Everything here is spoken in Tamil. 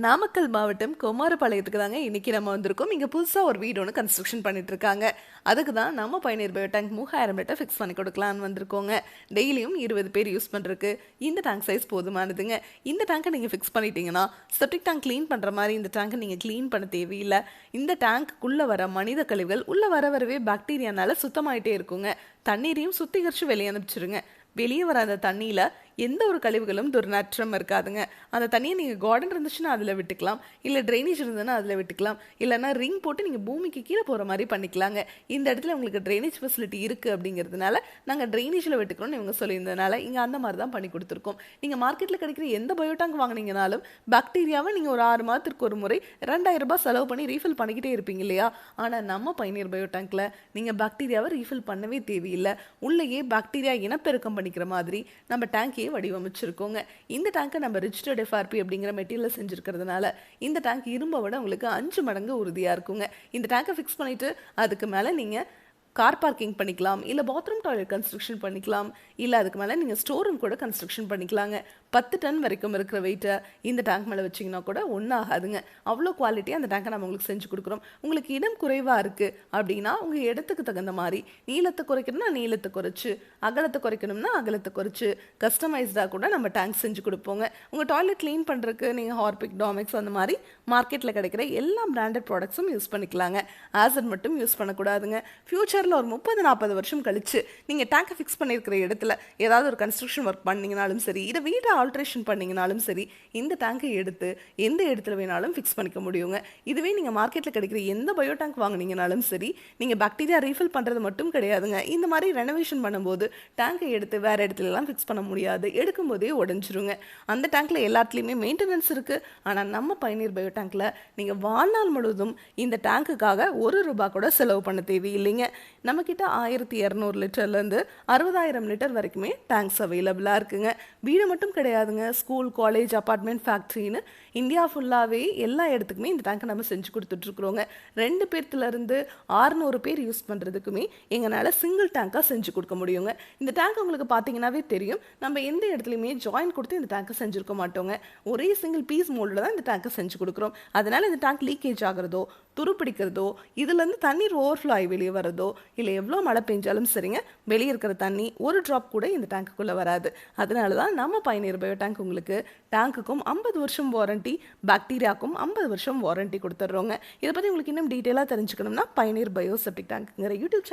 நாமக்கல் மாவட்டம் குமாரபாளையத்துக்கு தாங்க இன்னைக்கு நம்ம வந்திருக்கோம். இங்கே புதுசாக ஒரு வீடு ஒன்று கன்ஸ்ட்ரக்ஷன் பண்ணிட்டு இருக்காங்க. அதுக்கு தான் நம்ம பயணியர் பயோ டேங்க் 3000 லிட்டர் ஃபிக்ஸ் பண்ணி கொடுக்கலான்னு வந்திருக்கோங்க. டெய்லியும் 20 பேர் யூஸ் பண்ணுறதுக்கு இந்த டேங்க் சைஸ் போதுமானதுங்க. இந்த டேங்கை நீங்கள் ஃபிக்ஸ் பண்ணிட்டீங்கன்னா செப்டிக் டேங்க் க்ளீன் பண்ணுற மாதிரி இந்த டேங்கை நீங்கள் க்ளீன் பண்ண தேவையில்லை. இந்த டேங்க்குள்ளே வர மனித கழிவுகள் உள்ளே வரவே பாக்டீரியானால சுத்தமாயிட்டே இருக்குங்க. தண்ணீரையும் சுத்திகரித்து வெளியே அனுப்பிச்சிருங்க. வெளியே வர அந்த தண்ணியில் எந்த ஒரு கழிவுகளும் துர்நாற்றம் இருக்காதுங்க. அந்த தண்ணியை நீங்கள் கார்டன் இருந்துச்சுன்னா அதில் விட்டுக்கலாம், இல்லை ட்ரைனேஜ் இருந்ததுன்னா அதில் விட்டுக்கலாம், இல்லைன்னா ரிங் போட்டு நீங்கள் பூமிக்கு கீழே போகிற மாதிரி பண்ணிக்கலாங்க. இந்த இடத்துல உங்களுக்கு ட்ரைனேஜ் ஃபெசிலிட்டி இருக்குது அப்படிங்கிறதுனால நாங்கள் ட்ரைனேஜில் விட்டுக்கிறோம்னு இவங்க சொல்லியிருந்ததுனால இங்கே அந்த மாதிரி தான் பண்ணி கொடுத்துருக்கோம். நீங்கள் மார்க்கெட்டில் கிடைக்கிற எந்த பயோடாங்க் வாங்கினீங்கனாலும் பாக்டீரியாவை நீங்கள் ஒரு 6 மாதத்திற்கு ஒரு முறை 2000 ரூபாய் செலவு பண்ணி ரீஃபில் பண்ணிக்கிட்டே இருப்பீங்க இல்லையா? ஆனால் நம்ம பயணியர் பயோடாங்கில் நீங்கள் பாக்டீரியாவை ரீஃபில் பண்ணவே தேவையில்லை. உள்ளேயே பாக்டீரியா இனப்பெருக்கம் பண்ணிக்கிற மாதிரி நம்ம டேங்க் வடிவமைச்சிருக்கோங்க. இந்த டேங்கை நம்ம ரிஜிஸ்டர்ட் எஃப்ஆர்பி அப்படிங்கிற மெட்டீரியல் செஞ்சிருக்கிறதுனால இந்த டேங்க் இரும்பை விட உங்களுக்கு 5 மடங்கு உறுதியாக இருக்குங்க. இந்த டேங்கை ஃபிக்ஸ் பண்ணிட்டு அதுக்கு மேலே நீங்கள் கார் பார்க்கிங் பண்ணிக்கலாம், இல்லை பாத்ரூம் டாய்லெட் கன்ஸ்ட்ரக்ஷன் பண்ணிக்கலாம், இல்லை அதுக்கு மேலே நீங்கள் ஸ்டோர் ரூம் கூட கன்ஸ்ட்ரக்ஷன் பண்ணிக்கலாங்க. 10 டன் வரைக்கும் இருக்கிற வெயிட்டை இந்த டேங்க் மேலே வச்சிங்கன்னா கூட ஒன்றும் ஆகாதுங்க. அவ்வளோ குவாலிட்டியாக அந்த டேங்கை நம்ம உங்களுக்கு செஞ்சு கொடுக்குறோம். உங்களுக்கு இடம் குறைவாக இருக்குது அப்படின்னா உங்கள் இடத்துக்கு தகுந்த மாதிரி நீளத்தை குறைக்கணும்னா நீளத்தை குறைச்சி, அகலத்தை குறைக்கணும்னா அகலத்தை குறைச்சி கஸ்டமைஸ்டாக கூட நம்ம டேங்க் செஞ்சு கொடுப்போங்க. உங்கள் டாய்லெட் க்ளீன் பண்ணுறதுக்கு நீங்கள் ஹார்பிக், டாமெக்ஸ் அந்த மாதிரி மார்க்கெட்டில் கிடைக்கிற எல்லா பிராண்டட் ப்ராடக்ட்ஸும் யூஸ் பண்ணிக்கலாங்க. ஆசிட் மட்டும் யூஸ் பண்ணக்கூடாதுங்க. ஃபியூச்சர் ஒரு 30-40 வருஷம் கழிச்சு நீங்கள் டேங்கை ஃபிக்ஸ் பண்ணியிருக்கிற இடத்துல ஏதாவது ஒரு கன்ஸ்ட்ரக்ஷன் ஒர்க் பண்ணிங்கனாலும் சரி, இதை வீட்டை ஆல்ட்ரேஷன் பண்ணிங்கனாலும் சரி, இந்த டேங்கை எடுத்து எந்த இடத்துல வேணாலும் ஃபிக்ஸ் பண்ணிக்க முடியுங்க. இதுவே நீங்கள் மார்க்கெட்டில் கிடைக்கிற எந்த பயோ டேங்க் வாங்கினீங்கனாலும் சரி, நீங்கள் பாக்டீரியா ரீஃபில் பண்ணுறது மட்டும் கிடையாதுங்க. இந்த மாதிரி ரெனோவேஷன் பண்ணும்போது டேங்கை எடுத்து வேறு இடத்துலலாம் ஃபிக்ஸ் பண்ண முடியாது, எடுக்கும்போதே உடஞ்சிருங்க. அந்த டேங்க்கில் எல்லாத்துலேயுமே மெயின்டெனன்ஸ் இருக்குது. ஆனால் நம்ம பயணியர் பயோ டேங்க்கில் நீங்கள் வாழ்நாள் முழுவதும் இந்த டேங்குக்காக ₹1 கூட செலவு பண்ண தேவையில்லைங்க. நம்மக்கிட்ட 1200 லிட்டர்லேருந்து 60,000 லிட்டர் வரைக்குமே டேங்க்ஸ் அவைலபிளாக இருக்குங்க. வீடு மட்டும் கிடையாதுங்க, ஸ்கூல், காலேஜ், அப்பார்ட்மெண்ட், ஃபேக்ட்ரின்னு இந்தியா ஃபுல்லாகவே எல்லா இடத்துக்குமே இந்த டேங்கை நம்ம செஞ்சு கொடுத்துட்ருக்குறோங்க. 2 பேர்த்துலேருந்து 600 பேர் யூஸ் பண்ணுறதுக்குமே எங்களால் சிங்கிள் டேங்காக செஞ்சு கொடுக்க முடியுங்க. இந்த டேங்க் உங்களுக்கு பார்த்தீங்கன்னாவே தெரியும், நம்ம எந்த இடத்துலையுமே ஜாயின் கொடுத்து இந்த டேங்கை செஞ்சுருக்க மாட்டோங்க. ஒரே சிங்கிள் பீஸ் மோல்டில் தான் இந்த டேங்கை செஞ்சு கொடுக்குறோம். அதனால் இந்த டேங்க் லீக்கேஜ் ஆகிறதோ, துருப்பிடிக்கிறதோ, இதுலேருந்து தண்ணீர் ஓவர்ஃப்ளோ ஆகி வெளியே வரதோ, இல்லை எவ்வளோ மழை பெஞ்சாலும் சரிங்க, வெளியே இருக்கிற தண்ணி ஒரு ட்ராப் கூட இந்த டேங்குக்குள்ளே வராது. அதனால தான் நம்ம பயணியர் பயோ டேங்க் உங்களுக்கு டேங்குக்கும் 50 வருஷம் வாரண்டி, பாக்டீரியாவுக்கும் 50 வருஷம் வாரண்டி கொடுத்துட்றோங்க. இதை பற்றி உங்களுக்கு இன்னும் டீட்டெயிலாக தெரிஞ்சுக்கணும்னா பயணியர் பயோ செப்டிக் டேங்க்குங்கிற யூடியூப்